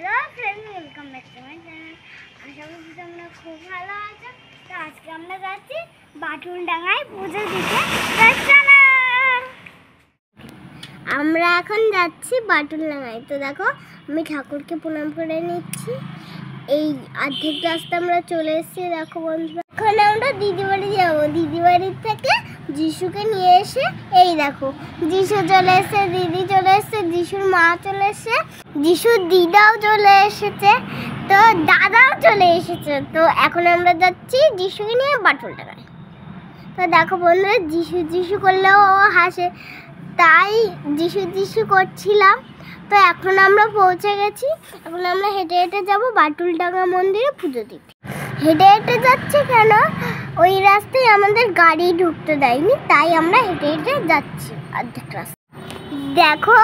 Hello friends, welcome back to my channel. আশা করছি তোমরা খুব ভালো আছো। তো আজকে আমরা যাচ্ছি বাটুলডাঙ্গায় পুজো দিতে। আমরা এখন যাচ্ছি বাটুলডাঙ্গায়। তো দেখো, আমি ঠাকুরকে প্রণাম করে নিচ্ছি। এই অর্ধেক রাস্তা আমরা চলে এসেছি। দেখো বন্ধুরা, এখন আমরা দিদি বাড়ি যাবো। দিদি বাড়ির থেকে যিশুকে নিয়ে এসে, এই দেখো যিশু চলে এসেছে, দিদি চলে এসেছে, যিশুর মা চলে এসেছে, যিশুর দিদাও চলে এসেছে, তো দাদাও চলে এসেছে। তো এখন আমরা যাচ্ছি যিশুকে নিয়ে বাটুলডাঙ্গায়। তো দেখো বন্ধুরা, যিশু যিশু করলেও ও হাসে, তাই যিশু যিশু করছিলাম। তো এখন আমরা পৌঁছে গেছি। এখন আমরা হেঁটে হেঁটে যাবো বাটুলডাঙ্গা মন্দিরে পুজো দিতে। হেঁটে হেঁটে যাচ্ছে কেন, ওই রাস্তায় আমাদের গাড়ি ঢুকতে দেয়নি, তাই আমরা হেঁটে হেঁটে যাচ্ছি অর্ধেক রাস্তা। দেখো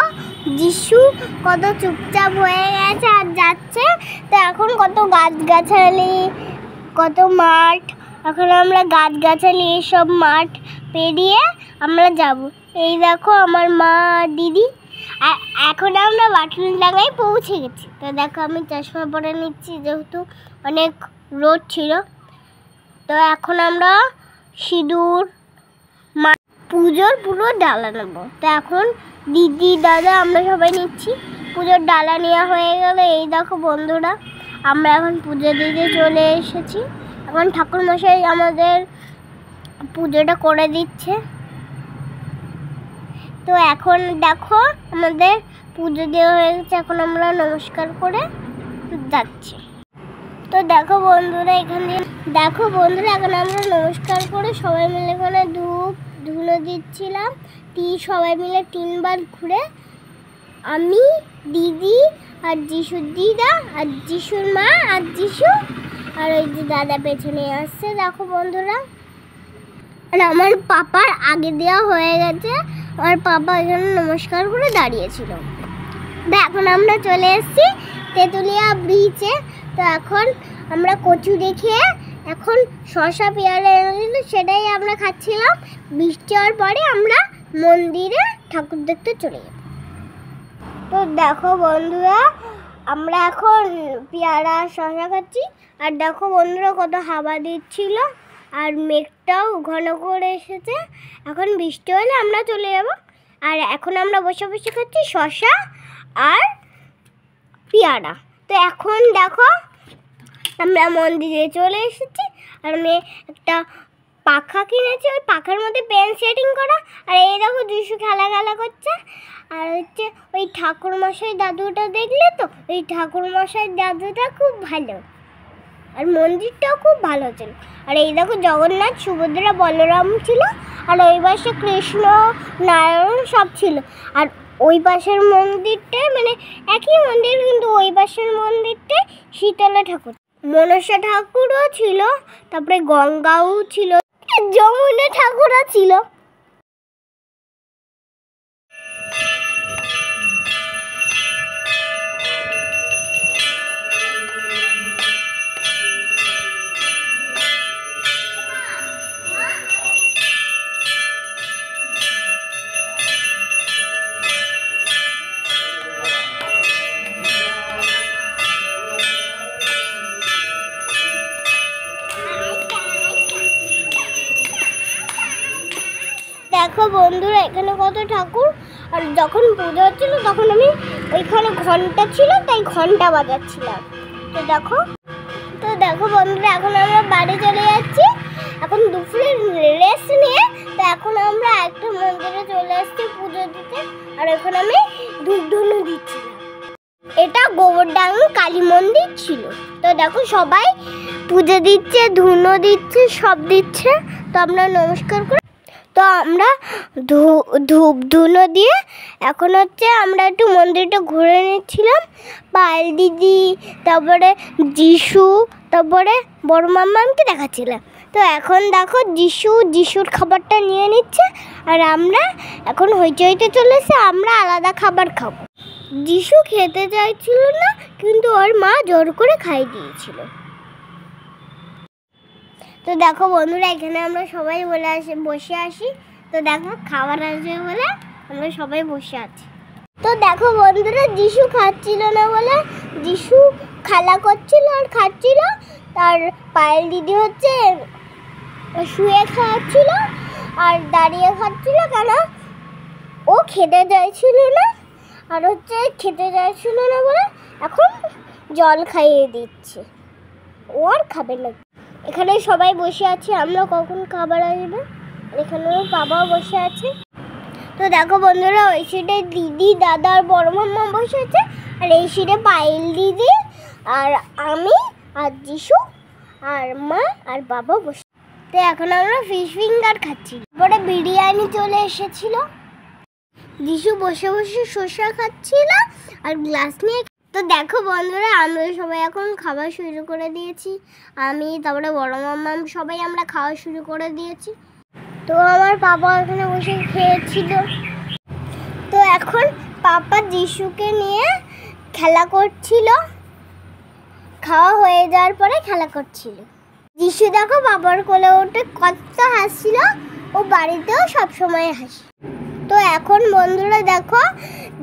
যিশু কত চুপচাপ হয়ে গেছে আর যাচ্ছে। তো এখন কত গাছগাছালি, কত মাঠ। এখন আমরা গাছগাছালি এইসব মাঠ পেরিয়ে আমরা যাব। এই দেখো আমার মা দিদি। এখন আমরা বাটুলডাঙ্গায় পৌঁছে গেছি। তো দেখো আমি চশমা পরে নিচ্ছি, যেহেতু অনেক রোদ ছিল। তো এখন আমরা সিঁদুর পুজোর পুরো ডালা নেব। তো এখন দিদি দাদা আমরা সবাই নিচ্ছি। পুজোর ডালা নেওয়া হয়ে গেলে, এই দেখো বন্ধুরা, আমরা এখন পুজো দিতে চলে এসেছি। এখন ঠাকুরমশাই আমাদের পুজোটা করে দিচ্ছে। তো এখন দেখো আমাদের পুজো দেওয়া হয়ে গেছে। এখন আমরা নমস্কার করে যাচ্ছি। তো দেখো বন্ধুরা, এখানে দেখো বন্ধুরা, এখন আমরা নমস্কার করে সবাই মিলে এখানে ধুলো দিচ্ছিলাম। সবাই মিলে 3 বার ঘুরে, আমি, দিদি আর যিশুর দিদা আর যিশুর মা আর যিশু আর ওই যে দাদা পেছনে আসছে। দেখো বন্ধুরা, আর আমার পাপার আগে দেওয়া হয়ে গেছে। আমার পাপা এখানে নমস্কার করে দাঁড়িয়েছিল। তো এখন আমরা চলে এসেছি তেঁতুলিয়া ব্রিজে। তো এখন আমরা কচু দেখে এখন শসা পেয়ারা এনেছিল, সেটাই আমরা খাচ্ছিলাম। বৃষ্টি হওয়ার পরে আমরা মন্দিরে ঠাকুর দেখতে চলে যাব। তো দেখো বন্ধুরা, আমরা এখন পেয়ারা শসা খাচ্ছি। আর দেখো বন্ধুরা, কত হাওয়া দিচ্ছিল আর মেঘটাও ঘন করে এসেছে। এখন বৃষ্টি হলে আমরা চলে যাব। আর এখন আমরা বসে বসে খাচ্ছি শসা আর পেয়ারা। তো এখন দেখো আমরা মন্দিরে চলে এসেছি। আর আমি একটা পাখা কিনেছি, ওই পাখার মধ্যে পেন সেটিং করা। আর এই দেখো যিশু খেলা করছে। আর হচ্ছে ওই ঠাকুরমশাই দাদুটা, দেখলে তো ওই ঠাকুরমশাই দাদুটা খুব ভালো, আর মন্দিরটাও খুব ভালো ছিল। আর এই দেখো জগন্নাথ, সুভদ্রা, বলরাম ছিল। আর ওই পাশে কৃষ্ণ, নারায়ণ সব ছিল। আর ওই পাশের মন্দিরটায়, মানে একই মন্দির, কিন্তু ওই পাশের মন্দিরটায় শীতলা ঠাকুর, মনসা ঠাকুরও ছিল, তারপরে গঙ্গাও ছিল, যমুনা ঠাকুরও ছিল। দেখো বন্ধুরা, এখানে কত ঠাকুর। আর যখন পুজো হচ্ছিল তখন আমি ওইখানে ঘন্টা ছিল, তাই ঘন্টা বাজাচ্ছিলাম। তো দেখো বন্ধুরা, এখন আমরা বাড়ি চলে যাচ্ছি। এখন দুপুরে রেস্ট নিয়ে, তো এখন আমরা একটা মন্দিরে চলে আসছি পুজো দিতে। আর ওখানে আমি ধূপধুনো দিচ্ছিলাম। এটা গোবরডাঙ্গা কালী মন্দির ছিল। তো দেখো সবাই পুজো দিচ্ছে, ধুনো দিচ্ছে, সব দিচ্ছে। তো আমরা নমস্কার করে, তো আমরা ধূপ ধুনো দিয়ে এখন হচ্ছে আমরা একটু মন্দিরটা ঘুরে নিচ্ছিলাম। পায়েল দিদি, তারপরে যিশু, তারপরে বড় মাম্মাকে দেখাচ্ছিলাম। তো এখন দেখো যিশুর খাবারটা নিয়ে নিচ্ছে। আর আমরা এখন হইতে চলেছে, আমরা আলাদা খাবার খাবো। যিশু খেতে চাইছিল না, কিন্তু ওর মা জোর করে খাইয়ে দিয়েছিল। তো দেখো বন্ধুরা, এখানে আমরা সবাই বসে আসি। তো দেখো খাবার আসবে বলে আমরা সবাই বসে আছি। তো দেখো বন্ধুরা, যিশু খাচ্ছিল না বলে যিশু খেলা করছিল আর খাচ্ছিল। তার পায়েল দিদি হচ্ছে শুয়ে খাচ্ছিল আর দাঁড়িয়ে খাচ্ছিল, কেন ও খেতে চাইছিল না, আর হচ্ছে খেতে চাইছিল না বলে এখন জল খাইয়ে দিচ্ছে, ও আর খাবে না। এখানে সবাই বসে আছে, আমরা কখন খাবার আসবে। এখানে বাবাও বসে আছে। তো দেখো বন্ধুরা, ওই সিটে দিদি, দাদা আর বড় মাম্মা বসে আছে, আর এই সিটে পায়েল দিদি আর আমি আর যিশু আর মা আর বাবা বসে। তো এখন আমরা ফিশ ফিঙ্গার খাচ্ছি। তারপরে বিরিয়ানি চলে এসেছিল, যিশু বসে বসে শসা খাচ্ছিল আর গ্লাস নিয়ে। তো দেখো বন্ধুরা, আমরা সবাই এখন খাওয়া শুরু করে দিয়েছি। আমি, তারপরে বড় মাম্মা, সবাই আমরা খাওয়া শুরু করে দিয়েছি। তো আমার পাপা এখানে বসে খেয়েছিল। তো এখন পাপা যিশুকে নিয়ে খেলা করছিল, খাওয়া হয়ে যাওয়ার পরে খেলা করছিল। যিশু দেখো বাবার কোলে উঠে কত হাসছিল, ও বাড়িতেও সবসময় হাসে। তো এখন বন্ধুরা দেখো,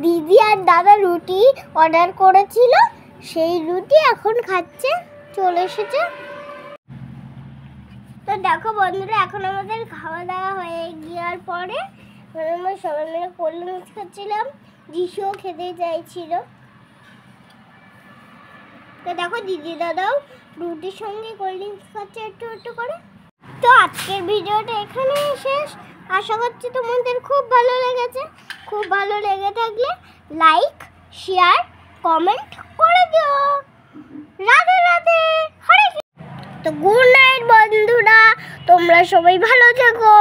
দিদি আর দাদা রুটি অর্ডার করেছিল, সেই রুটি এখন খাচ্ছে, চলে এসেছে। তো দেখো বন্ধুরা, এখন আমাদের খাওয়া দাওয়া হয়ে যাওয়ার পরে আমরা সবাই মিলে কোল্ড ড্রিঙ্কস খাচ্ছিলাম, যিশুও খেতে চাইছিল। তো দেখো দিদি দাদাও রুটির সঙ্গে কোল্ড ড্রিঙ্কস খাচ্ছে একটু একটু করে। তো আজকের ভিডিওটা এখানে শেষ। আশা করছি তোমাদের খুব ভালো লেগেছে। খুব ভালো লেগে থাকলে লাইক, শেয়ার, কমেন্ট করে দিও। রাধে রাধে, হরে কৃষ্ণ। তো গুড নাইট বন্ধুরা, তোমরা সবাই ভালো থেকো।